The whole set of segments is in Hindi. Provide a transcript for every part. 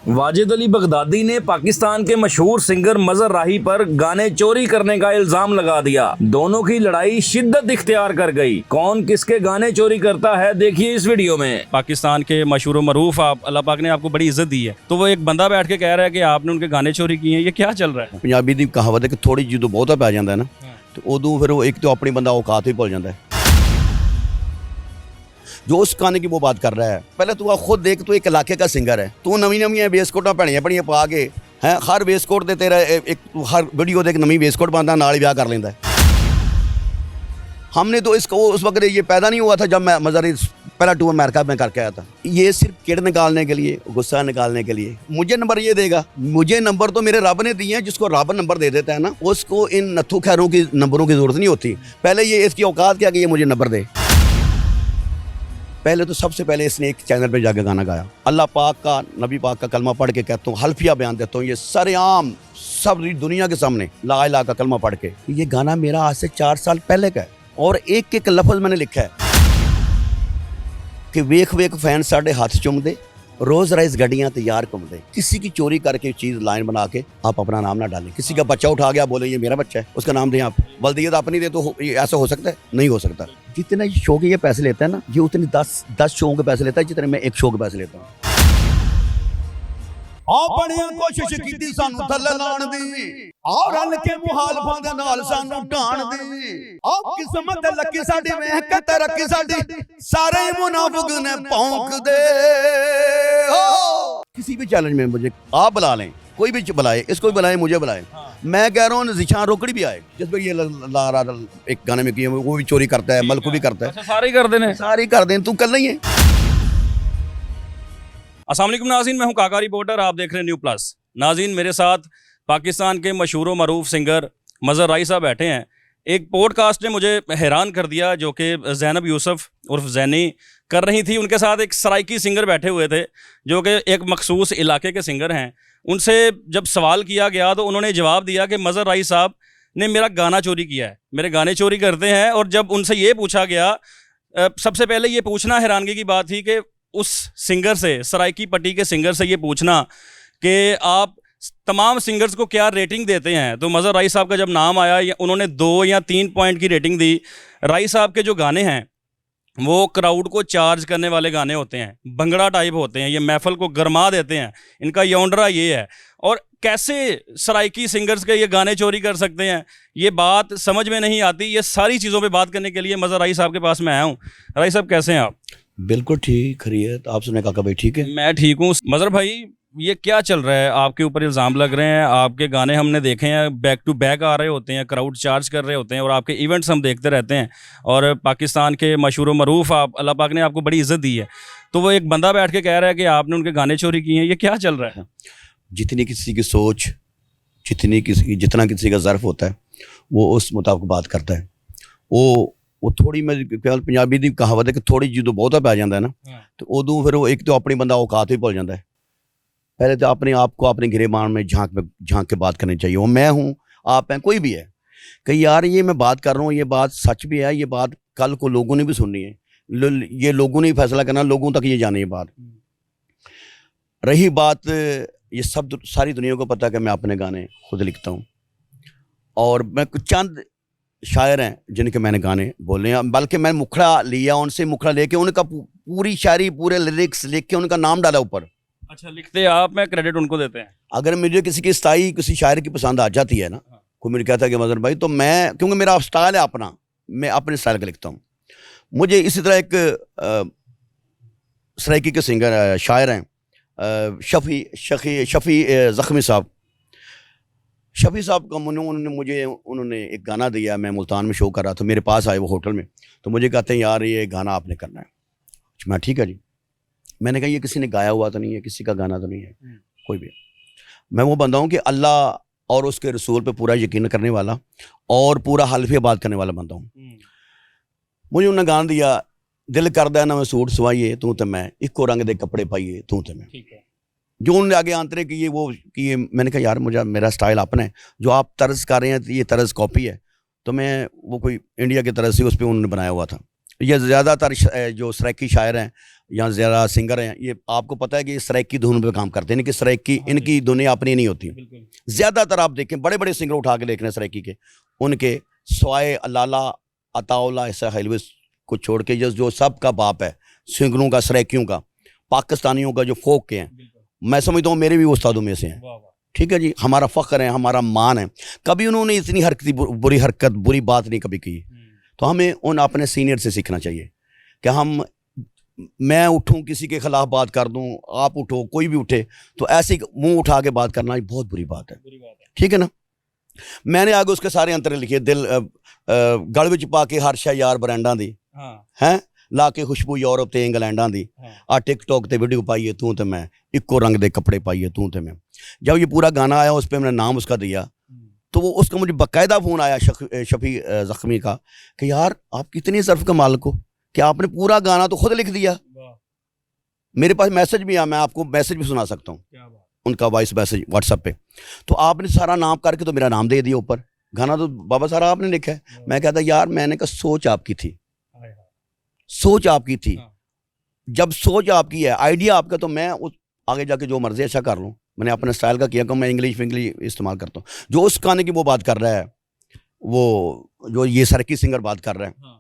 वाजिद अली बगदादी ने पाकिस्तान के मशहूर सिंगर मजहर राही पर गाने चोरी करने का इल्जाम लगा दिया। दोनों की लड़ाई शिद्दत इख्तियार कर गई। कौन किसके गाने चोरी करता है, देखिए इस वीडियो में। पाकिस्तान के मशहूर मरूफ आप अल्लाह पाक ने आपको बड़ी इज्जत दी है, तो वो एक बंदा बैठ के कह रहा है कि आपने उनके गाने चोरी किए हैं। ये क्या चल रहा है? ਪੰਜਾਬੀ ਦੀ ਕਹਾਵਤ ਹੈ ਕਿ ਥੋੜੀ ਜਦੋਂ ਬਹੁਤਾ ਪੈ ਜਾਂਦਾ ਹੈ ਨਾ ਤੇ ਉਦੋਂ ਫਿਰ ਉਹ ਇੱਕ तो अपनी बंदा औकात ही भूल जाता है। जो उस गाने की वो बात कर रहा है, पहले तू खुद देख, तू एक इलाके का सिंगर है, तू नवी नवी वेस्टकोटा भैनियां भैनियां पा के है हर वेस्टकोट दे तेरा एक हर वीडियो दे एक नवी वेस्टकोट पाता नाल ही ब्याह कर लेंदा है। हमने तो इसको उस वक्त ये पैदा नहीं हुआ था जब मैं मज़ारी पहला टूर अमेरिका में करके आया था। ये सिर्फ किड निकालने के लिए, गुस्सा निकालने के लिए मुझे नंबर ये देगा। मुझे नंबर तो मेरे रब ने दिए हैं, जिसको रब नंबर दे देता है ना उसको इन नत्थू खैरों की नंबरों की ज़रूरत नहीं होती। पहले ये इसकी औकात क्या कि ये मुझे नंबर दे। पहले तो सबसे पहले इसने एक चैनल पे जाके गाना गाया, अल्लाह पाक का नबी पाक का कलमा पढ़ के कहता हूँ, हल्फिया बयान देता हूँ ये सरेआम सब दुनिया के सामने ला इलाहा का कलमा पढ़ के, ये गाना मेरा आज से 4 साल पहले का है और एक एक लफ्ज़ मैंने लिखा है कि वेख वेख फैन साढ़े हाथ चुमदे, रोज़ राइज गड्डियाँ तैयार घूमदे। किसी की चोरी करके चीज़ लाइन बना के आप अपना नाम ना डालें। किसी का बच्चा उठा गया, बोले ये मेरा बच्चा है, उसका नाम दें आप। बल्दियत अपनी दे तो ऐसा हो सकता है? नहीं हो सकता। जितने शो के ये पैसे लेता है ना, ये उतने 10 शो के पैसे लेता है जितने मैं एक शो के पैसे लेता हूँ। कोशिश की सानू थल्ले लाण दी और रल के मुहालफां दे नाल सानू ढाण दी। किस्मत लकी साडी वेख के तरक्की साडी सारे मुनाफिक ने भौंक दे। किसी भी चैलेंज में मुझे आप बुला लें, कोई भी बुलाए, इसको भी बुलाए, मुझे बुलाए, मैं कह रहा हूँ जिशान रोकड़ी भी आए, जिसमें ये ला रहा एक गाने में किया वो भी चोरी करता है, मलकू भी करता है, सारे कर देने, सारे कर दें। तू कर नहीं है। अस्सलाम वालेकुम नाज़रीन, मैं हूं काका रिपोर्टर, आप देख रहे हैं न्यू प्लस। नाज़रीन, मेरे साथ पाकिस्तान के मशहूर मरूफ सिंगर मजहर राही साहब बैठे हैं। एक पॉडकास्ट ने मुझे हैरान कर दिया जो कि ज़ैनब यूसुफ उर्फ ज़ैनी कर रही थी। उनके साथ एक सराइकी सिंगर बैठे हुए थे जो कि एक मखसूस इलाके के सिंगर हैं। उनसे जब सवाल किया गया तो उन्होंने जवाब दिया कि मजहर राही साहब ने मेरा गाना चोरी किया है, मेरे गाने चोरी करते हैं। और जब उनसे ये पूछा गया, सबसे पहले ये पूछना हैरानगी की बात थी कि उस सिंगर से, सराइकी पट्टी के सिंगर से ये पूछना कि आप तमाम सिंगर्स को क्या रेटिंग देते हैं। तो मजहर राही साहब का जब नाम आया, उन्होंने 2 या 3 पॉइंट की रेटिंग दी। राही साहब के जो गाने हैं वो क्राउड को चार्ज करने वाले गाने होते हैं, भंगड़ा टाइप होते हैं, ये महफल को गरमा देते हैं। इनका यौंडरा ये है। और कैसे सराइकी सिंगर्स के ये गाने चोरी कर सकते हैं, ये बात समझ में नहीं आती। ये सारी चीज़ों पे बात करने के लिए मजहर राही साहब के पास मैं आया हूँ। राही साहब कैसे हैं आप? बिल्कुल ठीक, खैरियत। आप सुने काका भाई? ठीक है, मैं ठीक हूँ। मजहर भाई, ये क्या चल रहा है? आपके ऊपर इल्ज़ाम लग रहे हैं, आपके गाने हमने देखे हैं बैक टू बैक आ रहे होते हैं, क्राउड चार्ज कर रहे होते हैं, और आपके इवेंट्स हम देखते रहते हैं। और पाकिस्तान के मशहूर मरूफ आप अल्लाह पाक ने आपको बड़ी इज्जत दी है, तो वो एक बंदा बैठ के कह रहा है कि आपने उनके गाने चोरी किए हैं। ये क्या चल रहा है? जितनी किसी की सोच, जितना किसी का ज़र्फ होता है वो उस मुताबिक बात करता है। वो थोड़ी मैं पंजाबी की कहावत है कि थोड़ी जो बहुता पै जाता है ना तो उदों फिर वो एक तो अपनी बंदा औकात ही भूल जाता है। पहले तो अपने आप को अपने गिरेबान में झांक के बात करनी चाहिए। वो मैं हूँ, आप हैं, कोई भी है, कि यार ये मैं बात कर रहा हूँ, ये बात सच भी है, ये बात कल को लोगों ने भी सुननी है, ये लोगों ने फैसला करना, लोगों तक ये जानी है बात। रही बात, ये सब सारी दुनिया को पता है कि मैं अपने गाने खुद लिखता हूँ और मैं चंद शायर हैं जिनके मैंने गाने बोले हैं, बल्कि मैं मुखड़ा लिया, उनसे मुखड़ा लेके उनका पूरी शायरी, पूरे लिरिक्स लिख के उनका नाम डाला ऊपर। अच्छा, लिखते आप, मैं क्रेडिट उनको देते हैं। अगर मुझे किसी की स्टाइल, किसी शायर की पसंद आ जाती है ना, कोई मुझे कहता है कि मजहर भाई, तो मैं, क्योंकि मेरा स्टाइल है अपना, मैं अपने स्टाइल का लिखता हूँ। मुझे इसी तरह एक सराइकी के सिंगर शायर हैं शफ़ी ज़ख्मी साहब। शफ़ी साहब का उन्होंने एक गाना दिया। मैं मुल्तान में शो कर रहा था, मेरे पास आए वो होटल में, तो मुझे कहते हैं यार ये गाना आपने करना है। मैं ठीक है जी। मैंने कहा ये किसी ने गाया हुआ तो नहीं है, किसी का गाना तो नहीं है, कोई भी। मैं वो बंदा हूँ कि अल्लाह और उसके रसूल पे पूरा यकीन करने वाला और पूरा हल्फिया बात करने वाला बंदा हूँ। मुझे उन्होंने गाना दिया, दिल करदा ना मैं सूट सवाइए तू तो मैं, इको रंग दे कपड़े पाइए तू तो मैं। जो उन्होंने आगे आंतरे किए वो किए। मैंने कहा यार मुझे, मेरा स्टाइल अपना है, जो आप तर्ज कर रहे हैं ये तर्ज कॉपी है, तो मैं वो कोई इंडिया की तरह से उस पर उन्होंने बनाया हुआ था। ये ज़्यादातर जो सराइकी शायर हैं या ज़्यादा सिंगर हैं, ये आपको पता है कि ये सराइकी धुन पे काम करते हैं, इनकी सराइकी इनकी धुनें अपनी नहीं होती। ज़्यादातर आप देखें बड़े बड़े सिंगर उठा के देख रहे हैं सराइकी के, उनके स्वाए अलाला अताउल्ला ऐसा हलवे को छोड़ के जो सब का बाप है सिंगरों का, सराइकियों का, पाकिस्तानियों का, जो फोक के हैं, मैं समझता हूँ मेरे भी उस्तादों में से हैं। ठीक है जी, हमारा फ़ख्र है, हमारा मान है। कभी उन्होंने इतनी बुरी हरकत बुरी बात नहीं कभी की। तो हमें उन अपने सीनियर से सीखना चाहिए कि मैं उठूं किसी के ख़िलाफ़ बात कर दूं, आप उठो, कोई भी उठे, तो ऐसे मुंह उठा के बात करना बहुत बुरी बात है। ठीक है ना। मैंने आगे उसके सारे अंतर लिखे, दिल गल विच पा के हर शा यार ब्रांडां दी हैं, ला के खुशबू यूरोप ते इंग्लैंडां दी, आ टिकटॉक ते वीडियो पाइए तू तो मैं, इक्को रंग दे कपड़े पाइए तू तो मैं। जब ये पूरा गाना आया उस पर मैंने नाम उसका दिया, तो वो उसका मुझे बाकायदा फ़ोन आया शफी ज़ख्मी का कि यार आप कितनी सर्फ का मालिक हो कि आपने पूरा गाना तो खुद लिख दिया। मेरे पास मैसेज भी आया, मैं आपको मैसेज भी सुना सकता हूँ, उनका वॉइस मैसेज व्हाट्सएप पे। तो आपने सारा नाम करके तो मेरा नाम दे दिया ऊपर, गाना तो बाबा सारा आपने लिखा है। मैं कहता यार मैंने कहा सोच आपकी थी, सोच आपकी थी। जब सोच आपकी है, आइडिया आपका, तो मैं उस आगे जाके जो मर्जी अच्छा कर लूँ। मैंने अपने स्टाइल का किया कि मैं इंग्लिश इस्तेमाल करता हूँ। जो उस गाने की वो बात कर रहा है, वो जो ये सरकी सिंगर बात कर रहा है,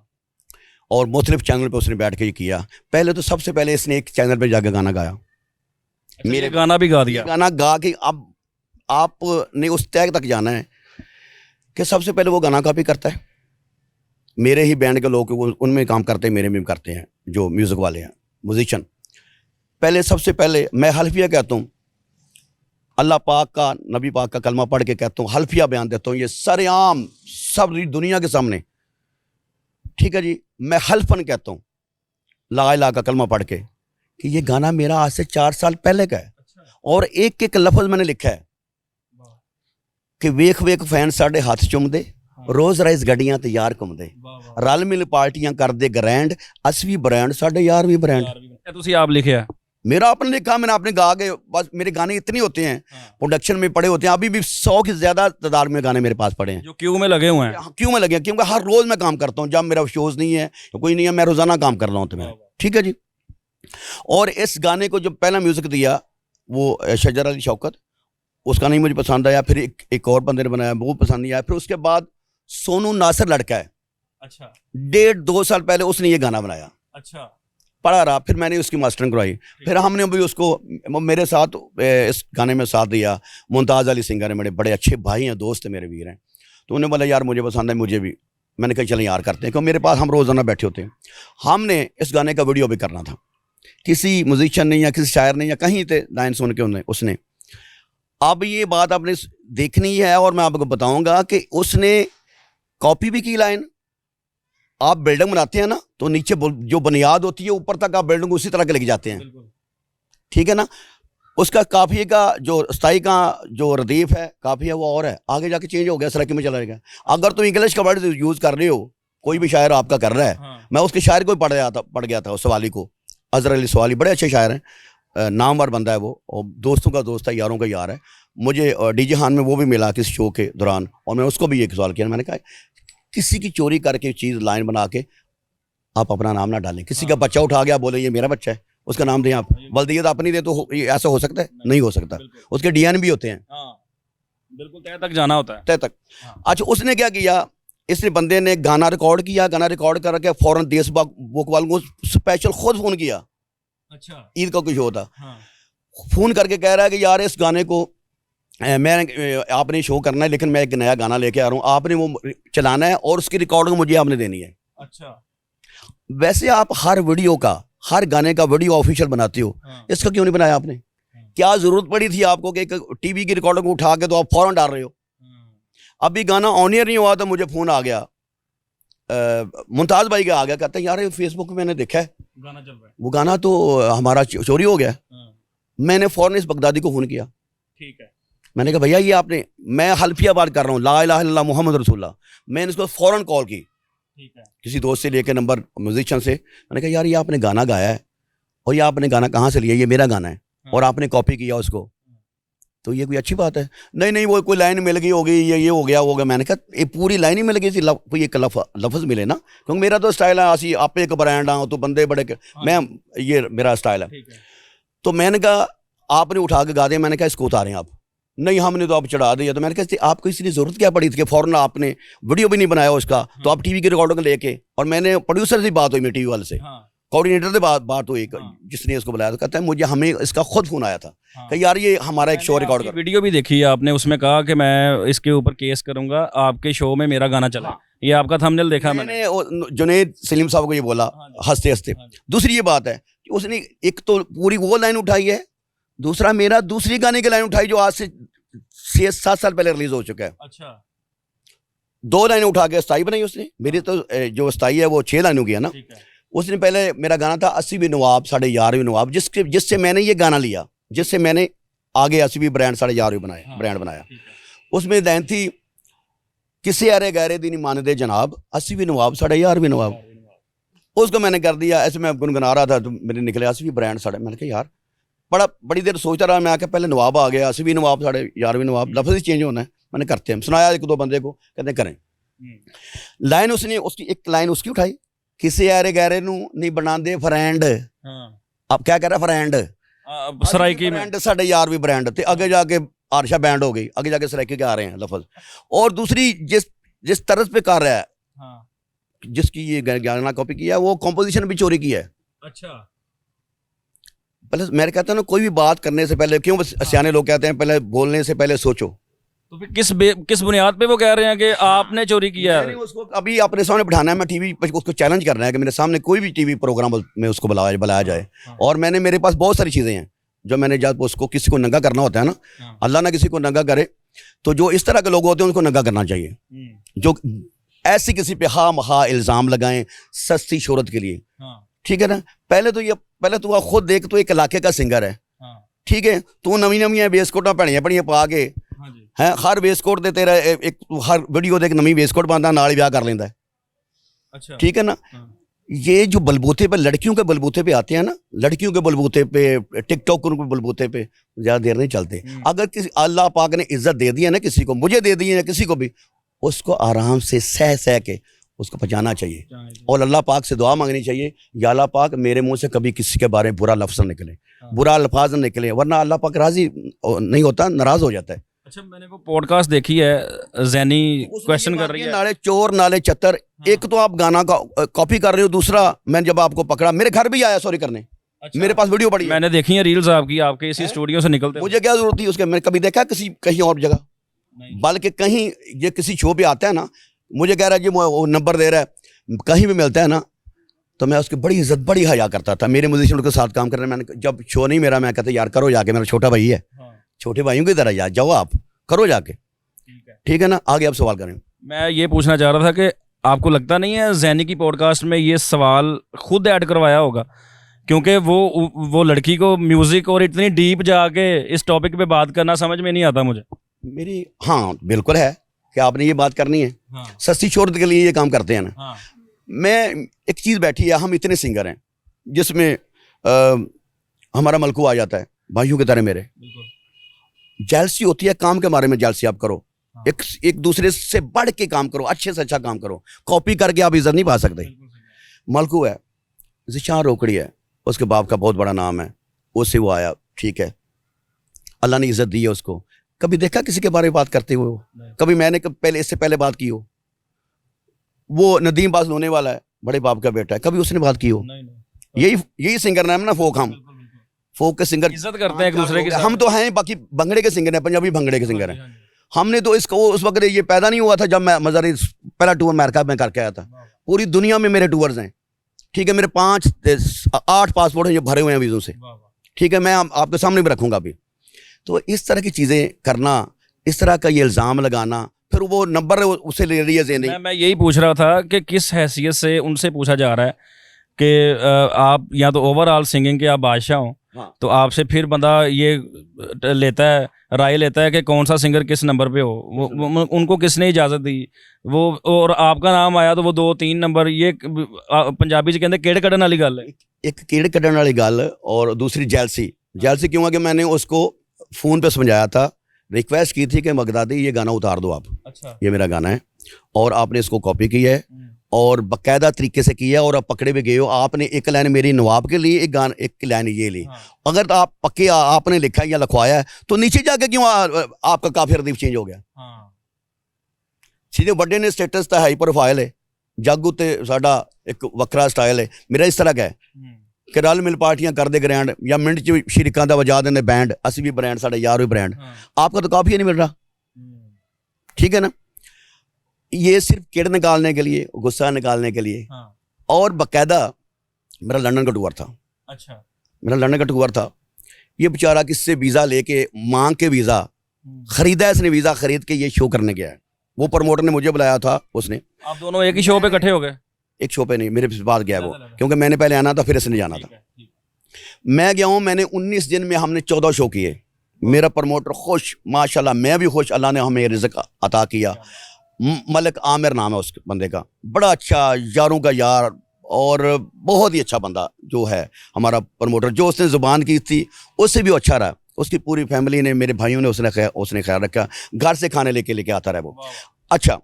और मुख्तलिफ चैनल पे उसने बैठ के ये किया। पहले तो सबसे पहले इसने एक चैनल पे जाके गाना गाया, मेरे गाना भी गा दिया, गाना गा के। अब आपने उस तय तक जाना है कि सबसे पहले वो गाना कॉपी करता है, मेरे ही बैंड के लोग उनमें काम करते हैं, मेरे में करते हैं, जो म्यूज़िक वाले हैं म्यूजिशियन। पहले सबसे पहले मैं हल्फिया कहता हूँ, अल्लाह पाक का, नबी पाक का कलमा पढ़ के कहता हूँ, हल्फिया बयान देता हूँ, ये सरेआम सब दुनिया के सामने। ठीक है जी, मैं हल्फन कहता हूँ ला इलाहा का कलमा पढ़ के कि ये गाना मेरा आज से 4 साल पहले का है। और एक एक लफ्ज़ मैंने लिखा है कि वेख वेख फैन साढ़े हाथ चुमदे, रोज़ राइज गड्डियां ते यार घुमदे, रल मिल पार्टियां करदे ग्रैंड, अस भी ब्रांड साढ़े यार भी ब्रांड। तुसी आप लिखे मेरा आपने लिखा, मैंने आपने गा के, बस मेरे गाने इतने होते हैं, प्रोडक्शन में पड़े होते हैं, अभी भी 100 की ज़्यादा तादाद में गाने मेरे पास पड़े हैं जो क्यों में लगे हुए हैं। क्यों में लगे, क्योंकि हर रोज़ मैं काम करता हूँ। जब मेरा शोज़ नहीं है, कोई नहीं है, मैं रोज़ाना काम कर रहा हूँ। तो मैं, ठीक है जी। और इस गाने को जब पहला म्यूज़िक दिया वो शजर अली शौकत, उसका नहीं मुझे पसंद आया। फिर एक और बंदे ने बनाया, वो पसंद नहीं आया। फिर उसके बाद सोनू नासिर लड़का है, अच्छा, 1.5-2 साल पहले उसने ये गाना बनाया, अच्छा, पढ़ा रहा। फिर मैंने उसकी मास्टरिंग करवाई। फिर हमने भी उसको मेरे साथ इस गाने में साथ दिया। मुमताज़ अली सिंगर है, मेरे बड़े अच्छे भाई हैं, दोस्त हैं, मेरे वीर हैं। तो उन्हें बोला यार मुझे पसंद है, मुझे भी। मैंने कहा चलें यार करते हैं, क्योंकि मेरे पास हम रोज़ाना बैठे होते हैं। हमने इस गाने का वीडियो भी करना था, किसी म्यूजिशियन ने या किसी शायर ने या कहीं थे लाइन सुन के उसने। अब ये बात आपने देखनी है और मैं आपको बताऊंगा कि उसने कॉपी भी की लाइन। आप बिल्डिंग बनाते हैं ना, तो नीचे जो बुनियाद होती है ऊपर तक आप बिल्डिंग उसी तरह के लेके जाते हैं, ठीक है ना। उसका काफिये का जो स्थाई का जो रदीफ है, काफिया वो और है, आगे जाके चेंज हो गया, सराकी में चला गया। अगर तुम इंग्लिश का वर्ड यूज कर रहे हो, कोई भी शायर आपका कर रहा है, मैं उसके शायर को पढ़ गया था, उस सवाली को, अजहर अली सवाली, बड़े अच्छे शायर हैं, नामवर बंदा है वो, और दोस्तों का दोस्त है, यारों का यार है। मुझे डीजे खान में वो भी मिला किसी शो के दौरान, और मैं उसको भी एक सवाल किया। मैंने कहा किसी की चोरी करके चीज़ लाइन बना के आप अपना नाम ना डालें। किसी का बच्चा उठा गया, बोले ये मेरा बच्चा है, उसका नाम दें आप, वल्दियत अपनी दे, तो ऐसा हो सकता है? नहीं हो सकता। उसके डीएन भी होते हैं, बिल्कुल तय तक जाना होता है, तय तक। अच्छा, उसने क्या किया, इसने बंदे ने गाना रिकॉर्ड किया, गाना रिकॉर्ड करके फौरन देश बुक वालों को स्पेशल खुद फोन किया। अच्छा, ईद का कुछ होता, फोन करके कह रहा है कि यार इस गाने को मैं आपने शो करना है, लेकिन मैं एक नया गाना लेके आ रहा हूँ, आपने वो चलाना है और उसकी रिकॉर्डिंग मुझे आपने देनी है। अच्छा, वैसे आप हर वीडियो का, हर गाने का वीडियो ऑफिशियल बनाते हो, इसका क्यों नहीं बनाया आपने? क्या जरूरत पड़ी थी आपको कि एक टीवी की रिकॉर्डिंग को उठा के तो आप फौरन डाल रहे हो? अभी गाना ऑन एयर नहीं हुआ तो मुझे फोन आ गया, मुमताज भाई का आ गया, कहते हैं यार फेसबुक पे मैंने देखा है गाना चल रहा है, वो गाना तो हमारा चोरी हो गया। मैंने फौरन इस बगदादी को फोन किया, ठीक है, मैंने कहा भैया ये आपने, मैं हल्फिया बात कर रहा हूँ, ला इलाहा इल्लल्लाह मुहम्मद रसूलुल्लाह। मैंने इसको फ़ौरन कॉल की, ठीक है, किसी दोस्त से लेके नंबर, म्यूजिशियन से। मैंने कहा यार ये आपने गाना गाया है, और ये आपने गाना कहाँ से लिया, ये मेरा गाना है, और आपने कॉपी किया उसको, तो ये कोई अच्छी बात है? नहीं नहीं, वो कोई लाइन मिल गई होगी, ये हो गया होगा। मैंने कहा ये पूरी लाइन ही मिल गई थी, कोई एक लफ्ज़ मिले ना, क्योंकि मेरा तो स्टाइल है असी आप एक ब्रांड हाँ तो बंदे बड़े मैं ये मेरा स्टाइल है। तो मैंने कहा आपने उठा के गा दिया, मैंने कहा इसको उतारें आप। नहीं हमने तो आप चढ़ा दिया। तो मैंने कहा आपको इसलिए ज़रूरत क्या पड़ी थी कि फ़ौरन आपने वीडियो भी नहीं बनाया उसका, तो आप टीवी की रिकॉर्डिंग लेके, और मैंने प्रोड्यूसर से बात हुई मेरी टीवी वाले से, कोऑर्डिनेटर से बात हुई जिसने इसको बुलाया, तो कहता है मुझे हमें इसका खुद फोन आया था कि यार ये हमारा एक शो रिकॉर्ड कर। वीडियो भी देखी है आपने, उसमें कहा कि मैं इसके ऊपर केस करूंगा, आपके शो में मेरा गाना चला। ये आपका थंबनेल देखा मैंने जुनैद सलीम साहब को ये बोला हंसते हंसते। दूसरी ये बात है कि उसने एक तो पूरी वो लाइन उठाई है, दूसरा मेरा दूसरी गाने की लाइन उठाई जो आज से 6-7 साल पहले रिलीज हो चुका है। अच्छा, 2 लाइनें उठा के स्थाई बनाई उसने। मेरी तो जो स्थाई है वो 6 लाइनों की है ना। उसने पहले मेरा गाना था 80वीं नवाब साढ़े 11वीं नवाब, जिससे मैंने ये गाना लिया, जिससे मैंने आगे 80वीं ब्रांड साढ़े 11वीं बनाया ब्रांड बनाया। उसमें लाइन थी किसे अरे गहरे दिन मान दे जनाब, 80वीं नवाब साढ़े 11वीं नवाब। उसको मैंने कर दिया ऐसे, मैं गुनगुना रहा था तो मेरे निकले 80वीं ब्रांड साढ़े। मैंने कहा यार बड़ी देर सोचता रहा मैं, आके पहले नवाब आ गया, 80वीं नवाब साढ़े 11वीं नवाब, लफ्ज़ ही चेंज होना है। मैंने करते हैं, सुनाया 1-2 बंदे को, कहते करें। लाइन उसने उसकी एक लाइन उसकी उठाई, किसे आरे गहरे नू नहीं बना दे फ्रेंड। अब क्या कह रहा फ्रेंड, सराइकी में ब्रांड साढ़े 11वीं ब्रांड, तो आगे जाके आरशा बैंड हो गई, आगे जाके सराइकी के आ रहे हैं लफ्ज़। और दूसरी जिस तरस पे कर रहा है, जिसकी ये गाना कॉपी किया है, वो कॉम्पोजिशन भी चोरी की है। अच्छा, पहले मैं कहता हूँ ना, कोई भी बात करने से पहले, क्यों सियाने लोग कहते हैं पहले बोलने से पहले सोचो। तो फिर किस बुनियाद पे वो कह रहे हैं कि आपने चोरी किया है? उसको अभी अपने सामने बिठाना है, मैं टीवी पर उसको चैलेंज करना है कि मेरे सामने कोई भी टीवी प्रोग्राम में उसको बुलाया जाए। और मेरे पास बहुत सारी चीज़ें हैं जो मैंने, जब उसको किसी को नंगा करना होता है ना, अल्लाह ना किसी को नंगा करे, तो जो इस तरह के लोग होते हैं उनको नंगा करना चाहिए, जो ऐसी किसी पे हा इल्ज़ाम लगाएं सस्ती शोहरत के लिए। ठीक है ना, पहले तो खुद देख, तो एक इलाके का सिंगर है, ठीक है, तू नवी वेस्टकोटा भैड़ियां भैड़ियां पा के है, हर वेस्टकोट दे तेरा एक हर वीडियो देख नवी वेस्टकोट पाता, नाल ब्याह कर लेंदा है। अच्छा, ठीक है ना। ये जो बलबूते पे, लड़कियों के बलबूते पे आते हैं ना, लड़कियों के बलबूते पे, टिकटॉक के बलबूते पे ज़्यादा देर नहीं चलते। अगर किसी अल्लाह पाक ने इज्जत दे दी है ना, किसी को, मुझे दे दी है किसी को भी, उसको आराम से सह के उसको बचाना चाहिए, और अल्लाह पाक से दुआ मांगनी चाहिए, या अल्लाह पाक मेरे मुंह से कभी किसी के बारे में बुरा लफ्ज़ न निकले, बुरा अल्फाज न निकले, वरना अल्लाह पाक राजी नहीं होता, नाराज़ हो जाता है। अच्छा, मैंने वो पॉडकास्ट देखी है, ज़ैनी क्वेश्चन कर रही है, नाले चोर नाले चत्तर। एक तो आप गाना का कॉपी कर रहे हो, दूसरा मैं जब आपको पकड़ा, मेरे घर भी आया सॉरी करने। अच्छा, मेरे पास वीडियो पड़ी है, मैंने देखी है रील्स आपकी, आपके इसी स्टूडियो से निकलते। मुझे क्या जरूरत थी उसके, मैंने कभी देखा कहीं और जगह, बल्कि कहीं ये किसी शो पे आता है ना, मुझे कह रहा है जी वो नंबर दे रहा है, कहीं भी मिलता है ना, तो मैं उसकी बड़ी इज्जत बड़ी हया करता था। मेरे म्यूजिशियन के साथ काम करने, मैंने जब शो नहीं मेरा, मैं कहता यार करो जाके, मेरा छोटा भाई है, छोटे भाइयों की तरह यार जाओ आप करो जाके। ठीक है ना, आगे आप सवाल करें। मैं ये पूछना चाह रहा था कि आपको लगता नहीं है ज़ैनी की पॉडकास्ट में ये सवाल खुद ऐड करवाया होगा, क्योंकि वो लड़की को म्यूजिक और इतनी डीप जाके इस टॉपिक पे बात करना समझ में नहीं आता मुझे। मेरी हाँ बिल्कुल है कि आपने ये बात करनी है, सस्ती शोहरत के लिए ये काम करते हैं ना। मैं एक चीज़ बैठी है, हम इतने सिंगर हैं जिसमें हमारा मलकू आ जाता है, भाइयों की तरह मेरे, जेलसी होती है, काम के बारे में जेलसी आप करो, एक दूसरे से बढ़ के काम करो, अच्छे से अच्छा काम करो, कॉपी करके आप इज्जत नहीं पा सकते। मलकू है, ज़िशान रोकड़ी है, उसके बाप का बहुत बड़ा नाम है, उससे वो आया, ठीक है, अल्लाह ने इज्जत दी है उसको। कभी देखा किसी के बारे में बात करते हुए हो? कभी मैंने पहले इससे पहले बात की हो? वो नदीम बाज होने वाला है, बड़े बाप का बेटा है, कभी उसने बात की हो? यही सिंगर नाम है ना, फोक। हम फोक के सिंगर इज्जत करते हैं एक दूसरे की। हम तो हैं, बाकी भंगड़े के सिंगर हैं, पंजाबी भंगड़े के सिंगर हैं। हमने तो इसको उस वक्त ये पैदा नहीं हुआ था जब मैं मज़ारी पहला टूर अमेरिका में करके आया था। पूरी दुनिया में मेरे टूर्स हैं, ठीक है, मेरे 8 पासपोर्ट हैं जो भरे हुए हैं वीज़ों से, ठीक है, मैं आपके सामने भी रखूँगा अभी। तो इस तरह की चीज़ें करना, इस तरह का ये इल्ज़ाम लगाना, फिर वो नंबर उसे ले रही है ज़ैनी। मैं यही पूछ रहा था कि किस हैसियत से उनसे पूछा जा रहा है कि आप या तो ओवरऑल सिंगिंग के आप बादशाह हों, तो आपसे फिर बंदा ये लेता है, राय लेता है कि कौन सा सिंगर किस नंबर पे हो, वो उनको किसने इजाज़त दी, वो और आपका नाम आया तो वो 2-3 नंबर, ये पंजाबी च कहते केड़ कड्ढन वाली गल है। एक केड़ कड्ढन वाली गल, और दूसरी जेलसी क्यों है कि मैंने उसको फ़ोन पे समझाया था, रिक्वेस्ट की थी कि मगदादी ये गाना उतार दो आप, अच्छा। ये मेरा गाना है और आपने इसको कॉपी की है और बाकायदा तरीके से किया और आप पकड़े भी गए हो। आपने एक लाइन मेरी नवाब के लिए, एक लाइन ये ली। अगर तो आप पक्के आपने लिखा है या लिखवाया है तो नीचे जाके क्यों आपका काफ़ी रदीफ चेंज हो गया? सीधे बड़े ने स्टेटस तो हाई प्रोफाइल है, जागू ते साडा एक वक्रा स्टाइल है। मेरा इस तरह का है कि रल मिल पार्टियां कर दे ग्रैंड या मिनट च शरीकां दा वजा देने बैंड, असी भी ब्रांड, साढ़े यार भी ब्रांड। आपका तो काफ़ी नहीं मिल रहा, ठीक है ना। ये सिर्फ किड़ निकालने के लिए, गुस्सा निकालने के लिए। और बाकायदा मेरा लंदन का टूर था। अच्छा, मेरा लंदन का टूर था। ये बेचारा किससे वीज़ा लेके मांग के वीज़ा खरीदा है, इसने वीज़ा खरीद के ये शो करने गया है। वो प्रमोटर ने मुझे बुलाया था, उसने। आप दोनों एक ही शो पे इकट्ठे हो गए? एक शो पे नहीं, मेरे पास गया वो, क्योंकि मैंने पहले आना था, फिर इसने जाना था। मैं गया हूँ, मैंने 19 दिन में हमने 14 शो किए। मेरा प्रमोटर खुश, माशाल्लाह, मैं भी खुश, अल्लाह ने हमें रिज़्क़ अता किया। मलिक आमिर नाम है उस बंदे का, बड़ा अच्छा, यारों का यार और बहुत ही अच्छा बंदा जो है हमारा प्रमोटर। जो उसने ज़ुबान की थी उससे भी अच्छा रहा। उसकी पूरी फैमिली ने, मेरे भाइयों ने उसने ख्याल रखा, घर से खाने लेके आता रहा वो। अच्छा,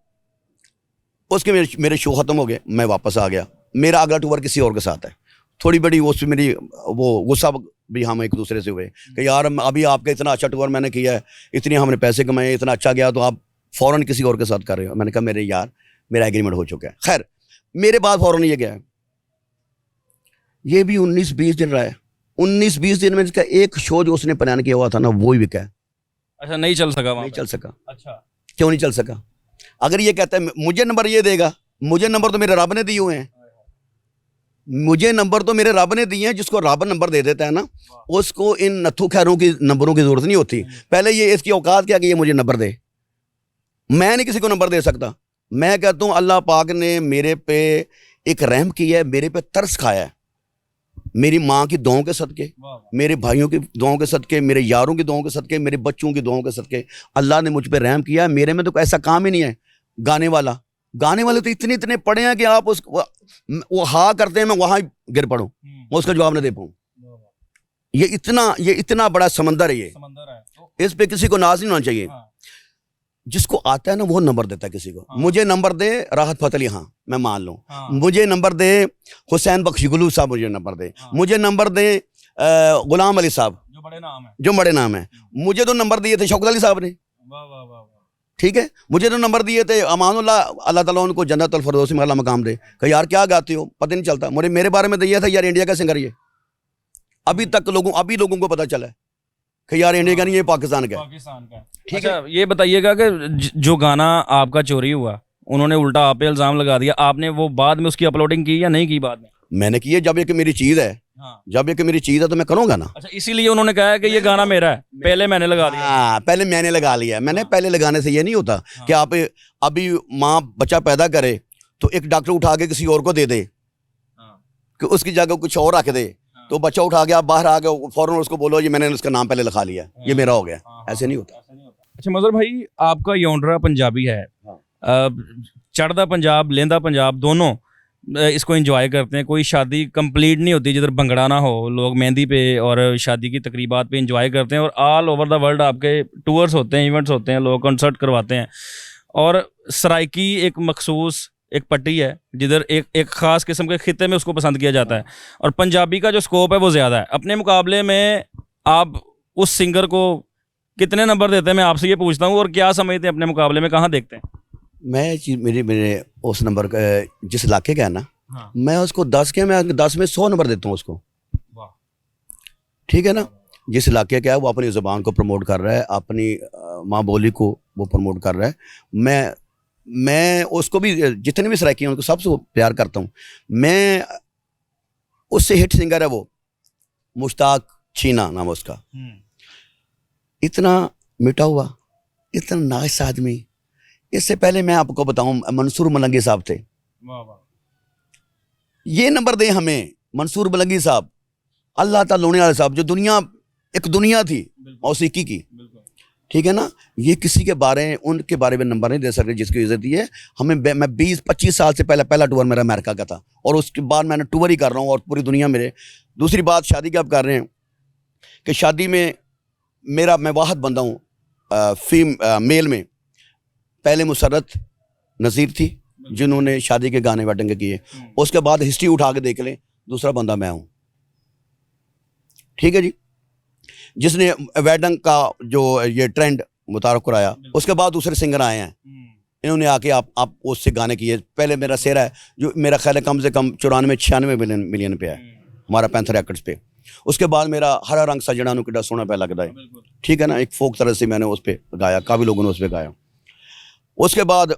उसके मेरे शो ख़त्म हो गए, मैं वापस आ गया। मेरा अगला टूर किसी और के साथ है। थोड़ी बड़ी उसमें मेरी वो गुस्सा भी हम एक दूसरे से हुए कि यार अभी आपका इतना अच्छा टूर मैंने किया है, इतने हमने पैसे कमाए, इतना अच्छा गया, तो आप फ़ौरन किसी और के साथ कर रहे हो। मैंने कहा मेरे यार, मेरा एग्रीमेंट हो चुका है। खैर, मेरे बाद फ़ौरन ये गया, ये भी 19-20 दिन रहा है। 19-20 दिन में इसका एक शो जो उसने प्लान किया हुआ था ना, वो ही बिका है। अच्छा, नहीं चल सका? नहीं चल सका। अच्छा, क्यों नहीं चल सका? अगर ये कहता है मुझे नंबर ये देगा, मुझे नंबर तो मेरे रब ने दिए हुए हैं। मुझे नंबर तो मेरे रब ने दिए हैं। जिसको रब नंबर दे देता है ना, उसको इन नथु खैरों की नंबरों की जरूरत नहीं होती। पहले ये इसकी औकात क्या कि ये मुझे नंबर दे। मैं नहीं किसी को नंबर दे सकता। मैं कहता हूँ अल्लाह पाक ने मेरे पे एक रहम किया है, मेरे पे तरस खाया है। मेरी माँ की दुआओं के सदके, मेरे भाइयों की दुआओं के सदके, मेरे यारों की दुआओं के सदके, मेरे बच्चों की दुआओं के सदके अल्लाह ने मुझ पे रहम किया है। मेरे में तो ऐसा काम ही नहीं है गाने वाला। गाने वाले तो इतने पड़े हैं कि आप वो हाँ करते हैं, मैं वहाँ गिर पड़ूँ, मैं उसका जवाब नहीं दे पाऊँ। ये इतना बड़ा समंदर है। ये इस पे किसी को नाज नहीं होना चाहिए। जिसको आता है ना वो नंबर देता है किसी को। मुझे नंबर दे राहत फतेह अली, हाँ मैं मान लूँ। मुझे नंबर दे हुसैन बख्शी गुलू साहब, मुझे नंबर दे। मुझे नंबर दे गुलाम अली साहब, जो बड़े नाम है। मुझे तो नंबर दिए थे शौकत अली साहब ने, ठीक है। मुझे तो नंबर दिए थे अमानुल्लाह, अल्लाह ताला उनको जन्नतुल फिरदौस में अल्लाह मकाम दे। कि यार क्या गाते हो, पता नहीं चलता। मेरे बारे में दिया था यार इंडिया का सिंगर ये। अभी लोगों को पता चला है कि यार इंडिया का नहीं, ये पाकिस्तान का है। ठीक है, ये बताइएगा कि जो गाना आपका चोरी हुआ, उन्होंने उल्टा आप पे इल्जाम लगा दिया, आपने वो बाद में उसकी अपलोडिंग की या नहीं की? बाद में मैंने की है। जब एक मेरी चीज़ है, जब एक मेरी चीज़ है तो मैं करूँगा ना। अच्छा, इसीलिए उन्होंने कहा है कि ये गाना मेरा है, पहले मैंने लगा दिया। हाँ, पहले मैंने लगा लिया। मैंने पहले लगाने से ये नहीं होता कि आप अभी माँ बच्चा पैदा करे तो एक डॉक्टर उठा के किसी और को दे दे कि उसकी जगह कुछ और रख दे, तो बच्चा उठा के आप बाहर आ गए, फौरन उसको बोलो ये मैंने उसका नाम पहले लिखा लिया, ये मेरा हो गया। ऐसे नहीं होता। अच्छा मज़हर भाई, आपका यौंडरा पंजाबी है। चढ़दा पंजाब, लेंदा पंजाब, दोनों इसको एंजॉय करते हैं। कोई शादी कंप्लीट नहीं होती जिधर भंगड़ा ना हो। लोग मेहंदी पे और शादी की तकरीबात पे एंजॉय करते हैं। और ऑल ओवर द वर्ल्ड आपके टूर्स होते हैं, इवेंट्स होते हैं, लोग कंसर्ट करवाते हैं। और सराइकी एक मखसूस एक पट्टी है जिधर एक ख़ास किस्म के खिते में उसको पसंद किया जाता है। और पंजाबी का जो स्कोप है वो ज़्यादा है। अपने मुकाबले में आप उस सिंगर को कितने नंबर देते हैं, मैं आपसे ये पूछता हूँ। और क्या समझते हैं अपने मुकाबले में, कहाँ देखते हैं? मैं मेरे उस नंबर का जिस इलाके का है ना, मैं उसको 10 के, मैं 10 में 100 नंबर देता हूँ उसको। ठीक है ना। जिस इलाके का है वो अपनी ज़ुबान को प्रमोट कर रहा है, अपनी माँ बोली को वो प्रमोट कर रहा है। मैं उसको भी, जितने भी सराइकी हैं उनको सबसे प्यार करता हूँ। मैं उससे हिट सिंगर है वो मुश्ताक छीना नाम है उसका। इतना मिटा हुआ, इतना नाइस आदमी। इससे पहले मैं आपको बताऊं, मंसूर मलंगी साहब थे। ये नंबर दे हमें मंसूर मलंगी साहब, अल्लाह ताला लोने वाले साहब, जो एक दुनिया थी मौसीकी की। ठीक है ना। ये किसी के बारे में, उनके बारे में नंबर नहीं दे सकते जिसकी इज्जत है हमें। मैं 20-25 साल से पहला टूर मेरा अमेरिका का था और उसके बाद मैंने टूर ही कर रहा हूँ और पूरी दुनिया मेरे। दूसरी बात, शादी की आप कर रहे हैं कि शादी में मैं वाहद बंदा हूँ मेल में, पहले मुसरत नज़ीर थी जिन्होंने शादी के गाने वेडिंग के किए, उसके बाद हिस्ट्री उठा के देख लें, दूसरा बंदा मैं हूँ। ठीक है जी, जिसने वेडिंग का जो ये ट्रेंड मुतारफ कराया, उसके बाद दूसरे सिंगर आए हैं, इन्होंने आके आप उससे गाने किए। पहले मेरा सेरा है जो मेरा ख्याल है कम से कम 94-96 मिलियन पे है हमारा पैंथर रिकॉर्ड्स पे। उसके बाद मेरा हरा रंग सजना किड्डा सोना पे लगता है, ठीक है ना, एक फोक तरह से मैंने उस पर गाया, काफ़ी लोगों ने उस पर गाया। उसके बाद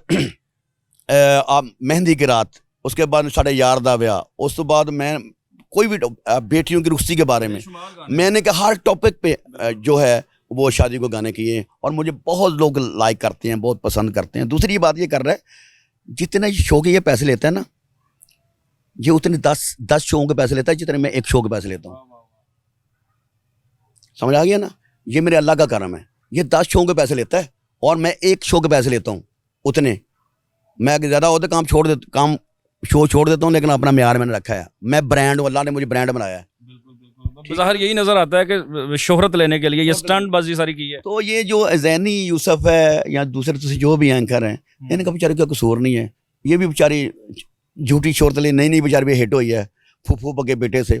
आप मेहंदी की रात, उसके बाद साढ़े यार दा ब्याह, उस तो बाद मैं कोई भी बेटियों की रुखसी के बारे में मैंने कहा हर टॉपिक पे जो है वो शादी को गाने किए, और मुझे बहुत लोग लाइक करते हैं, बहुत पसंद करते हैं। दूसरी बात ये कर रहा है, जितने शो के ये पैसे लेता है ना, ये उतने 10 शो के पैसे लेता है जितने मैं एक शो के पैसे लेता हूँ। समझ आ गया ना, ये मेरे अल्लाह का करम है। ये 10 शो के पैसे लेता है और मैं एक शो के पैसे लेता हूँ उतने। मैं अगर ज़्यादा होते काम शो छोड़ देता हूँ, लेकिन अपना म्यार मैंने रखा है। मैं ब्रांड, अल्लाह ने मुझे ब्रांड बनाया है। ज़ाहिर यही नज़र आता है कि शोहरत लेने के लिए ये स्टंटबाजी सारी की है। तो ये जो ज़ैनी यूसुफ है या दूसरे जो भी एंकर हैं, इनका बेचारे का कसूर नहीं है। ये भी बेचारी झूठी शोहरत ले नई बेचारी भी हिट हुई है फूफू के बेटे से।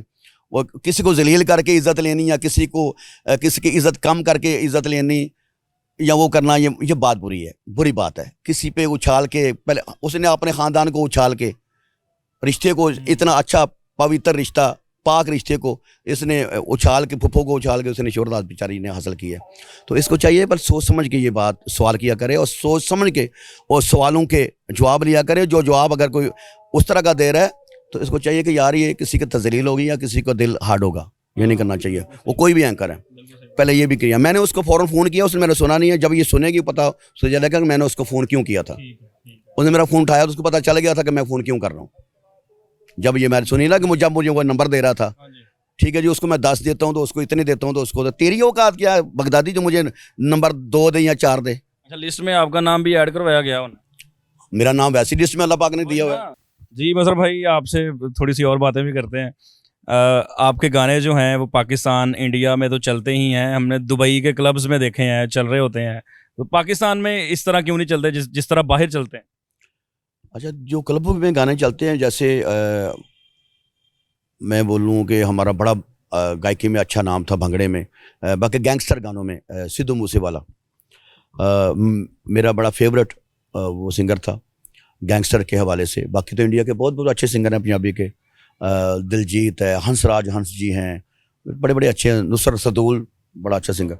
वो किसी को जलील करके इज़्ज़त लेनी या किसी की इज़्ज़त कम करके इज़्ज़त लेनी या वो करना, ये बात बुरी बात है। किसी पे उछाल के, पहले उसने अपने ख़ानदान को उछाल के रिश्ते को, इतना अच्छा पवित्र रिश्ता, पाक रिश्ते को इसने उछाल के, फुफ्फो को उछाल के उसने शोहरत बेचारी ने हासिल की है। तो इसको चाहिए पर सोच समझ के ये बात सवाल किया करे, और सोच समझ के और सवालों के जवाब लिया करे। जो जवाब अगर कोई उस तरह का दे रहा है तो इसको चाहिए कि यार ये किसी की तजलील होगी या किसी का दिल हार्ड होगा, ये नहीं करना चाहिए। वो कोई भी एंकर है, पहले ये भी किया। मैंने उसको फ़ौरन फ़ोन किया, उसने मेरा सुना नहीं है। जब ये सुनेगी पता उससे चलेगा कि मैंने उसको फ़ोन क्यों किया था। उसने मेरा फ़ोन उठाया तो उसको पता चल गया था कि मैं फ़ोन क्यों कर रहा हूँ। जब ये मैंने सुनी ना कि जब मुझे वो नंबर दे रहा था, ठीक है जी, उसको मैं 10 देता हूँ तो उसको इतने देता हूँ, तो उसको तो तेरी औकात क्या है बगदादी जो मुझे नंबर 2 दे या 4 दे। अच्छा, लिस्ट में आपका नाम भी ऐड करवाया गया उन्हें? मेरा नाम वैसी लिस्ट में अल्लाह पाक ने दिया हुआ है जी। मज़हर भाई, आपसे थोड़ी सी और बातें भी करते हैं। आपके गाने जो हैं वो पाकिस्तान, इंडिया में तो चलते ही हैं, हमने दुबई के क्लब्स में देखे हैं, चल रहे होते हैं। तो पाकिस्तान में इस तरह क्यों नहीं चलते जिस तरह बाहर चलते हैं? अच्छा, जो क्लबों में गाने चलते हैं, जैसे मैं बोलूँ कि हमारा बड़ा गायकी में अच्छा नाम था भंगड़े में, बाकी गैंगस्टर गानों में सिद्धू मूसेवाला मेरा बड़ा फेवरेट वो सिंगर था गैंगस्टर के हवाले से। बाकी तो इंडिया के बहुत बहुत अच्छे सिंगर हैं पंजाबी के, दिलजीत है, हंस जी हैं, बड़े बड़े अच्छे हैं, नुसरत सदूल बड़ा अच्छा सिंगर,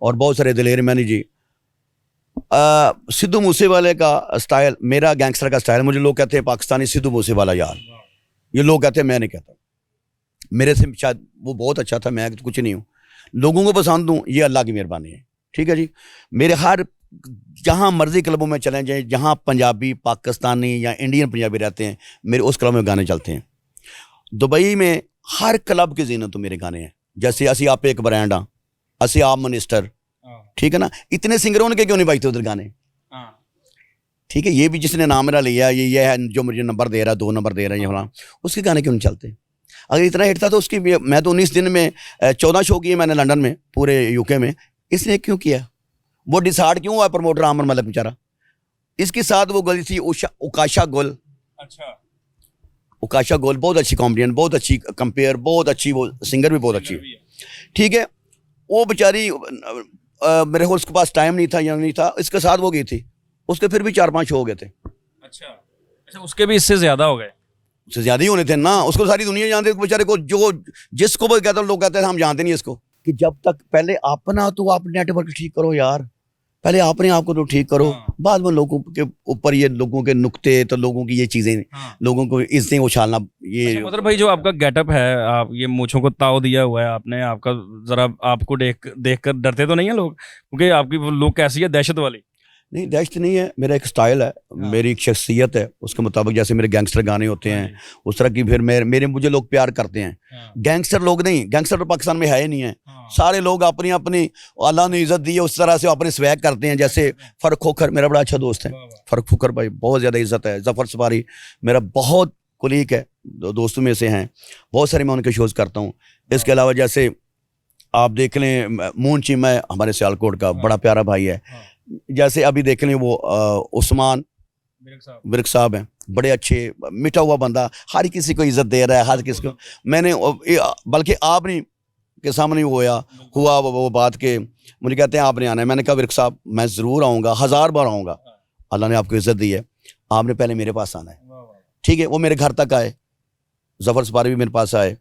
और बहुत सारे, दिलेर मैनी जी। सिद्धू मूसेवाले का स्टाइल मेरा गैंगस्टर का स्टाइल। मुझे लोग कहते हैं पाकिस्तानी सिद्धू मूसेवाला यार, ये लोग कहते हैं, मैं नहीं कहता। मेरे से शायद वो बहुत अच्छा था, मैं कुछ नहीं हूँ। लोगों को पसंद हूँ, ये अल्लाह की मेहरबानी है। ठीक है जी, मेरे हर जहाँ मर्जी क्लबों में चले जाएँ, जहाँ पंजाबी, पाकिस्तानी या इंडियन पंजाबी रहते हैं, मेरे उस क्लब में गाने चलते हैं। दुबई में हर क्लब की जीनत तो मेरे गाने हैं। जैसे असी आप एक ब्रांड हाँ, असी आप मिनिस्टर, ठीक है ना, इतने सिंगरों के क्यों नहीं बजते उधर गाने। ठीक है, ये भी जिसने नाम मेरा लिया, ये है जो मुझे नंबर दे रहा है, 2 नंबर दे रहा है, ये फलां, उसके गाने क्यों नहीं चलते। अगर इतना हिट था तो उसकी, मैं तो 19 दिन में 14 शो किए मैंने लंदन में, पूरे यूके में। इसने क्यों किया, वो डिसाइड क्यों हुआ प्रमोटर आमर मलिक बेचारा। इसके साथ वो गली थी उकाशा गुल। अच्छा, उकाशा गोल बहुत अच्छी कॉमेडियन, बहुत अच्छी कंपेयर, बहुत अच्छी, वो सिंगर भी बहुत अच्छी। ठीक है, वो बेचारी मेरे को उसके पास टाइम नहीं था या नहीं था, इसके साथ वो गई थी, उसके फिर भी 4-5 शो हो गए थे। अच्छा, उसके भी इससे ज़्यादा हो गए? उससे ज़्यादा ही होने थे ना, उसको सारी दुनिया जानती है बेचारे को। जो जिसको वो कहते हैं, लोग कहते हैं हम जानते नहीं इसको। कि जब तक पहले अपना तो आप नेटवर्क ठीक करो यार, पहले अपने आप को तो ठीक करो, बाद में लोगों के ऊपर ये लोगों के नुक्ते, तो लोगों की ये चीज़ें, लोगों को इज्जतें उछालना। ये मतलब भाई, जो आपका गेटअप है, आप ये मूंछों को ताव दिया हुआ है आपने, आपका ज़रा आपको देख कर डरते तो नहीं है लोग? क्योंकि आपकी वो लुक कैसी है, दहशत वाली। नहीं, दहशत नहीं है, मेरा एक स्टाइल है, मेरी एक शख्सियत है, उसके मुताबिक जैसे मेरे गैंगस्टर गाने होते हैं उस तरह की फिर मुझे लोग प्यार करते हैं। गैंगस्टर लोग नहीं, गैंगस्टर तो पाकिस्तान में है ही नहीं है। सारे लोग अपनी अपनी अल्लाह ने इज़्ज़त दी है, उस तरह से अपने स्वैग करते हैं। जैसे फ़र्क खोखर मेरा बड़ा अच्छा दोस्त है, फ़र्क खोखर भाई बहुत ज़्यादा इज़्ज़त है। ज़फ़र सफारी मेरा बहुत कुलीग है, दोस्तों में से हैं, बहुत सारे मैं उनके शोज़ करता हूँ। इसके अलावा जैसे आप देख लें मून चीमा है हमारे सियालकोट का, बड़ा प्यारा भाई है। जैसे अभी देख लें वो उस्मान विर्क साहब हैं, बड़े अच्छे, मिठा हुआ बंदा, हर किसी को इज्जत दे रहा है, हर किसी को। मैंने बल्कि आपने के सामने हुआ वो बात के मुझे कहते हैं आपने आना है। मैंने कहा विर्क साहब मैं ज़रूर आऊँगा, 1000 बार आऊँगा, अल्लाह ने आपको इज्जत दी है, आपने पहले मेरे पास आना है, ठीक है। वो मेरे घर तक आए, जफ़र सपारी भी मेरे पास आए,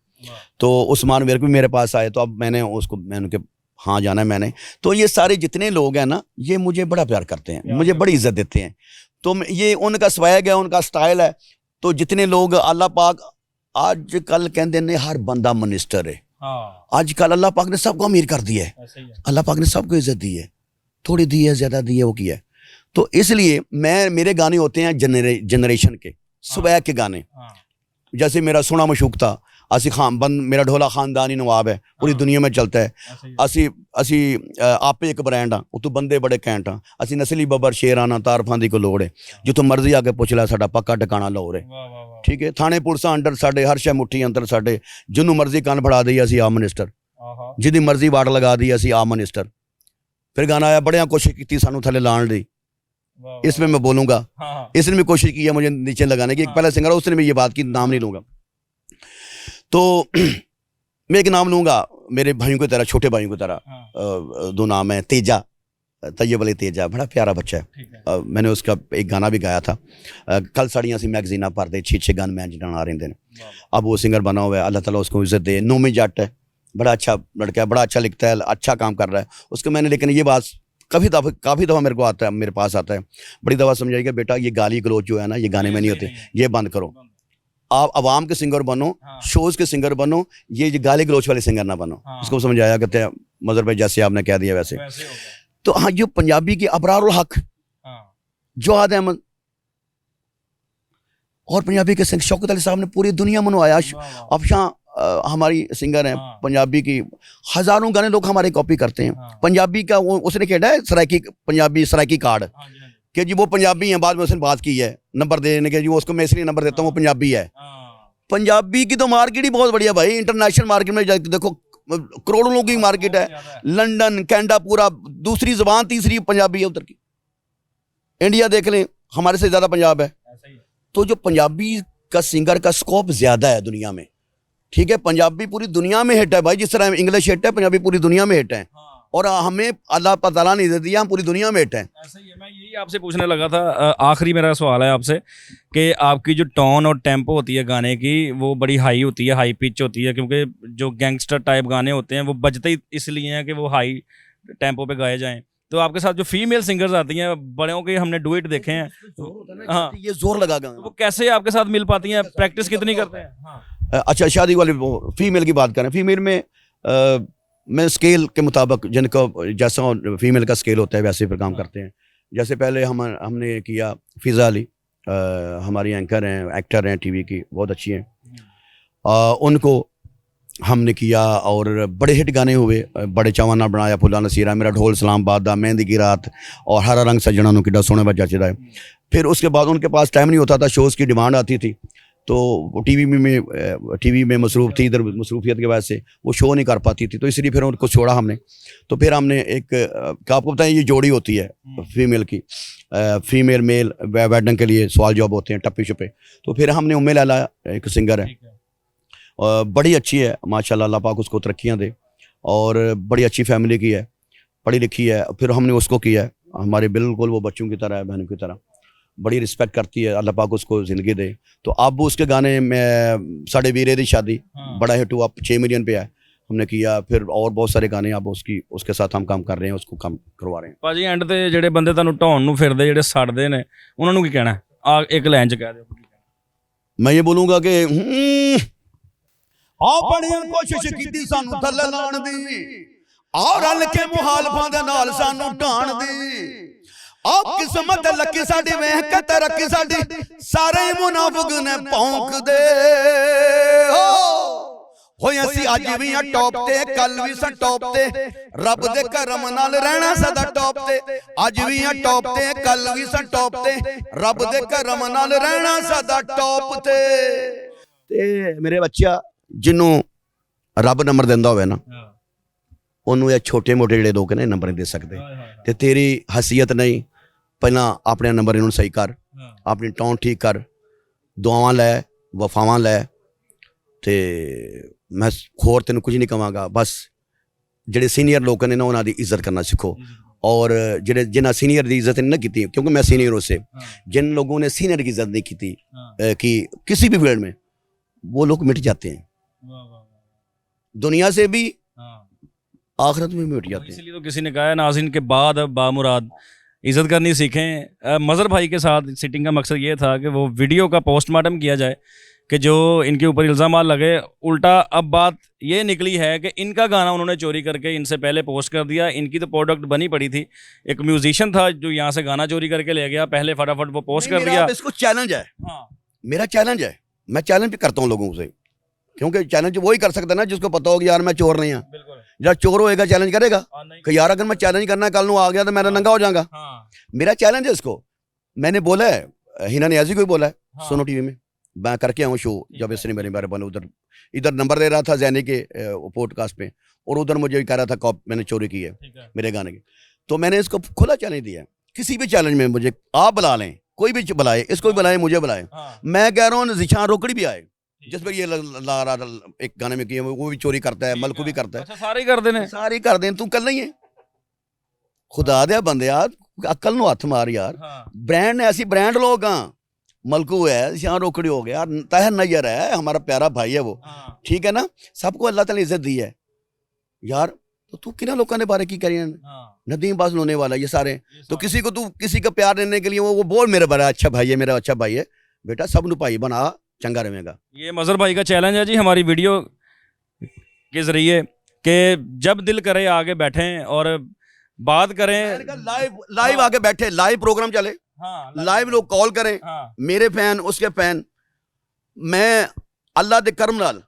तो उस्मान विर्क भी मेरे पास आए। तो अब मैंने उनके हाँ जाना है मैंने। तो ये सारे जितने लोग हैं ना, ये मुझे बड़ा प्यार करते हैं, मुझे बड़ी इज्जत देते हैं। तो ये उनका स्वैग है, उनका स्टाइल है। तो जितने लोग अल्लाह पाक आज कल कहते ने हर बंदा मिनिस्टर है, आजकल अल्लाह पाक ने सबको अमीर कर दिया है, अल्लाह पाक ने सबको इज्जत दी है, थोड़ी दी है ज़्यादा दी है वो किया है। तो इसलिए मेरे गाने होते हैं जनरेशन के, स्वैग के गाने। जैसे मेरा सोना मशूक था, असी मेरा ढोला खानदानी नवाब है, पूरी दुनिया में चलता है। असी आपे एक ब्रांड हाँ, उतों बंदे बड़े कैंट हाँ, असी नस्ली बबर शेराना तारफां दी को लोड़ है, जितों मर्जी आके पुछ लै साडा पक्का टकाना लाहौर है, ठीक है। थाने पुलिसा अंडर साडे, हर शै मुट्ठी अंदर साडे, जिन्हों मर्जी कन फड़ा दी असी आ मिनिस्टर, जिहदी मर्जी वाट लगा दी असी आ मिनिस्टर। फिर गाना आया बड़ियां कोशिश की सानू थले लाने दी, इसमें मैं बोलूँगा, इसने भी कोशिश की है मुझे नीचे लगाने की। एक पहला सिंगर उसने भी ये बात की, नाम नहीं लूँगा। तो मैं एक नाम लूँगा मेरे भाइयों की तरह, छोटे भाइयों की तरह। दो नाम है, तेजा, तैयब अली तेजा, बड़ा प्यारा बच्चा है। मैंने उसका एक गाना भी गाया था, कल साड़ियाँ सी मैगजीना पर दे 6 गाने मैं जिन्हें आ रहे हैं। अब वो सिंगर बना हुआ है, अल्लाह ताला उसको इज्जत दे। नोमी जट है, बड़ा अच्छा लड़का है, बड़ा अच्छा लिखता है, अच्छा काम कर रहा है उसको। मैंने लेकिन ये बात काफ़ी दफ़ा मेरे को आता है, मेरे पास आता है, बड़ी दफ़ा समझाइएगा बेटा ये गाली गलोच जो है ना, ये गाने में नहीं होते, ये बंद करो। आप आवाम के सिंगर बनो, शोज़ के सिंगर बनो, ये गाली गलोच वाले सिंगर ना बनो। इसको समझाया करते हैं मज़हर भाई, जैसे आपने कह दिया वैसे। तो हाँ, जो पंजाबी के अबरारुल हक, जवाद अहमद और पंजाबी के शौकत अली साहब ने पूरी दुनिया मनवाया। अफशां हमारी सिंगर हैं पंजाबी की, हज़ारों गाने लोग हमारे कॉपी करते हैं। पंजाबी का वो उसने खेला है सराइकी, पंजाबी सराइकी कार्ड कि जी वो पंजाबी हैं, बाद में उसने बात की है नंबर देने के, जी वो उसको मैं इसलिए नंबर देता हूँ वो पंजाबी है। पंजाबी की तो मार्केट ही बहुत बढ़िया भाई, इंटरनेशनल मार्केट में देखो करोड़ों लोगों की मार्केट है, लंदन कनाडा पूरा, दूसरी ज़बान तीसरी पंजाबी है उधर की। इंडिया देख लें, हमारे से ज़्यादा पंजाब है। तो जो पंजाबी का सिंगर का स्कोप ज़्यादा है दुनिया में, ठीक है। पंजाबी पूरी दुनिया में हिट है भाई, जिस तरह इंग्लिश हिट है, पंजाबी पूरी दुनिया में हिट है। और हमें अल्लाह ताला ने इज्जत दिया, हम पूरी दुनिया में हिट है। ऐसा ही है, मैं यही आपसे पूछने लगा था। आखिरी मेरा सवाल है आपसे कि आपकी जो टोन और टेम्पो होती है गाने की, वो बड़ी हाई होती है, हाई पिच होती है, क्योंकि जो गैंगस्टर टाइप गाने होते हैं वो बजते ही इसलिए हैं कि वो हाई टेम्पो पे गाए जाएं। तो आपके साथ जो फीमेल सिंगर्स आती हैं, बड़ों के हमने डुएट देखे हैं, हाँ ये जोर लगा गा, वो कैसे आपके साथ मिल पाती हैं, प्रैक्टिस कितनी करते हैं? अच्छा, शादी वाली फीमेल की बात करें, फीमेल में मैं स्केल के मुताबिक, जिनका जैसा फीमेल का स्केल होता है वैसे फिर काम करते हैं। जैसे पहले हमने किया फ़िज़ा अली, हमारी एंकर हैं, एक्टर हैं टीवी की, बहुत अच्छी हैं, उनको हमने किया। और बड़े हिट गाने हुए, बड़े चावाना बनाया, फुला नसीरा, मेरा ढोल सलामाबाद दा, मेहंदी की रात और हरा रंग सजना नु किड्डा सोहना बच्चा चढ़ा है। फिर उसके बाद उनके पास टाइम नहीं होता था, शोज़ की डिमांड आती थी, तो टीवी में मसरूफ़ थी, इधर मसरूफियत की वजह से वो शो नहीं कर पाती थी, तो इसलिए फिर उनको छोड़ा हमने। तो फिर हमने एक आपको बताएं, ये जोड़ी होती है फीमेल की, फीमेल मेल वेडिंग के लिए सवाल जवाब होते हैं, टप्पी छुपे। तो फिर हमने उम्मे लैला, एक सिंगर है, बड़ी अच्छी है माशाल्लाह, अल्लाह पाक उसको तरक्कियाँ दे, और बड़ी अच्छी फैमिली की है, पढ़ी लिखी है। फिर हमने उसको किया है, हमारे बिल्कुल वो बच्चों की तरह है, बहनों की तरह, बड़ी रिस्पेक्ट करती है, अल्लाह पाक उसको ज़िंदगी दे। तो अब उसके गाने में साढ़े वीरे दी शादी बड़ा हिट हुआ, 6 मिलियन पे है, हमने किया। फिर और बहुत सारे गाने अब उसके साथ हम काम कर रहे हैं, उसको काम करवा रहे हैं। ਭਾਜੀ ਐਂਡ ਤੇ ਜਿਹੜੇ ਬੰਦੇ ਤੁਹਾਨੂੰ ਢਾਉਣ ਨੂੰ ਫਿਰਦੇ, ਜਿਹੜੇ ਸੜਦੇ ਨੇ, ਉਹਨਾਂ ਨੂੰ ਕੀ ਕਹਿਣਾ? ਆ ਇੱਕ ਲਾਈਨ 'ਚ ਕਹਿ ਦਿਓ। मैं ये बोलूँगा कि आ बड़ियां कोशिश कीती सानू थल्ले लाण दी, आ रल के मुहालफां दे नाल सानू ढाण दी, आ किस्मत लकी साडी वेख के तरक्की साडी सारे मुनाफिक ने भौंक दे। होए असी अज भी आ टॉप ते, कल भी सा टॉप ते, रब दे करम नाल रहना सदा टॉप ते। अज भी आ टॉप ते, कल भी सा टॉप ते, रब दे करम नाल रहना सदा टॉप ते। ते मेरे बच्चा जिन्हों रब नंबर देंदा होवे ना, ਉਹਨੂੰ ਇਹ ਛੋਟੇ ਮੋਟੇ ਜਿਹੜੇ ਲੋਕ ਨੇ ਨੰਬਰ ਨਹੀਂ ਦੇ ਸਕਦੇ ਤੇ ਤੇਰੀ ਹਸੀਅਤ ਨਹੀਂ ਪਹਿਲਾਂ ਆਪਣੇ ਨੰਬਰ ਇਹਨੂੰ ਸਹੀ ਕਰ ਆਪਣੀ ਟੋਨ ਠੀਕ ਕਰ ਦੁਆਵਾਂ ਲੈ ਵਫਾਵਾਂ ਲੈ ਤੇ ਮੈਂ ਹੋਰ ਤੈਨੂੰ ਕੁਝ ਨਹੀਂ ਕਹਾਂਗਾ ਬਸ ਜਿਹੜੇ ਸੀਨੀਅਰ ਲੋਕ ਨੇ ਨਾ ਉਹਨਾਂ ਦੀ ਇੱਜ਼ਤ ਕਰਨਾ ਸਿੱਖੋ और ਜਿਹੜੇ ਜਿਨ੍ਹਾਂ ਸੀਨੀਅਰ ਦੀ ਇੱਜ਼ਤ नहीं की क्योंकि मैं सीनियर हूँ उससे जिन लोगों ने सीनियर की इज्जत नहीं की थी कि किसी भी फील्ड में वो लोग मिट जाते हैं दुनिया से भी आखिरत में मिट जाते हैं। इसलिए तो किसी ने कहा है नाज़रीन के बाद अब बामुराद इज़्ज़त करनी सीखें। मज़हर भाई के साथ सिटिंग का मकसद ये था कि वो वीडियो का पोस्टमार्टम किया जाए कि जो इनके ऊपर इल्ज़ाम लगे। उल्टा अब बात ये निकली है कि इनका गाना उन्होंने चोरी करके इनसे पहले पोस्ट कर दिया। इनकी तो प्रोडक्ट बनी पड़ी थी, एक म्यूजिशियन था जो यहाँ से गाना चोरी करके ले गया, पहले फटाफट वो पोस्ट कर दिया। इसको चैलेंज है, हाँ मेरा चैलेंज है, मैं चैलेंज भी करता हूँ लोगों से क्योंकि चैलेंज वही कर सकता है ना जिसको पता हो कि यार मैं चोर नहीं हूँ। जब चोर होएगा चैलेंज करेगा कि यार अगर मैं चैलेंज करना कल नू आ गया तो मैं नंगा हो जाऊंगा। मेरा चैलेंज है इसको, मैंने बोला है, हिना ने ऐसी कोई बोला है सोनो टीवी में मैं करके आऊँ शो जब इसने मेरे बने इधर नंबर दे रहा था जैनी के पॉडकास्ट पे और उधर मुझे कह रहा था कॉप मैंने चोरी की है मेरे गाने की। तो मैंने इसको खुला चैलेंज दिया है, किसी भी चैलेंज में मुझे आप बुला लें, कोई भी बुलाए, इसको भी बुलाए, मुझे बुलाए। मैं कह रहा हूँ ज़िशान रोकड़ी भी आए जिस पर ये ला रहा था एक गाने में किया वो भी चोरी करता है, मलकू भी करता है, सारे कर देने, सारे कर दें। तू कल नहीं है खुदा दे बंदे यार अकल नु हथ मार यार। ब्रांड ने ऐसी ब्रांड लोग हाँ मलकू है यहाँ रोकड़ी हो गया तहर नैयर है हमारा प्यारा भाई है वो, ठीक है ना, सबको अल्लाह ताला इज्जत दी है यार। तो तू किन लोगों ने बारे की करी नदीम बाज होने वाला ये सारे तो किसी को तू किसी का प्यार देने के लिए वो बोल मेरा बड़ा अच्छा भाई है, मेरा अच्छा भाई है बेटा, सब नु भाई बना चंगा रहेगा। ये मज़हर भाई का चैलेंज है जी हमारी वीडियो के जरिए कि जब दिल करे आगे बैठें और बात करें, लाइव आके बैठे, लाइव प्रोग्राम चले, लाइव लोग कॉल करें, मेरे फैन उसके फैन, मैं अल्लाह दे करम नाल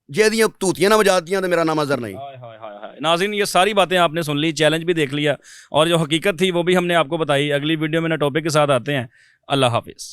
जेदियां तूतियां ना बजातियां तो मेरा नाम अज़हर नहीं। नाज़रीन ये सारी बातें आपने सुन ली, चैलेंज भी देख लिया और जो हकीकत थी वो भी हमने आपको बताई। अगली वीडियो में नए टॉपिक के साथ आते हैं। अल्लाह हाफिज़।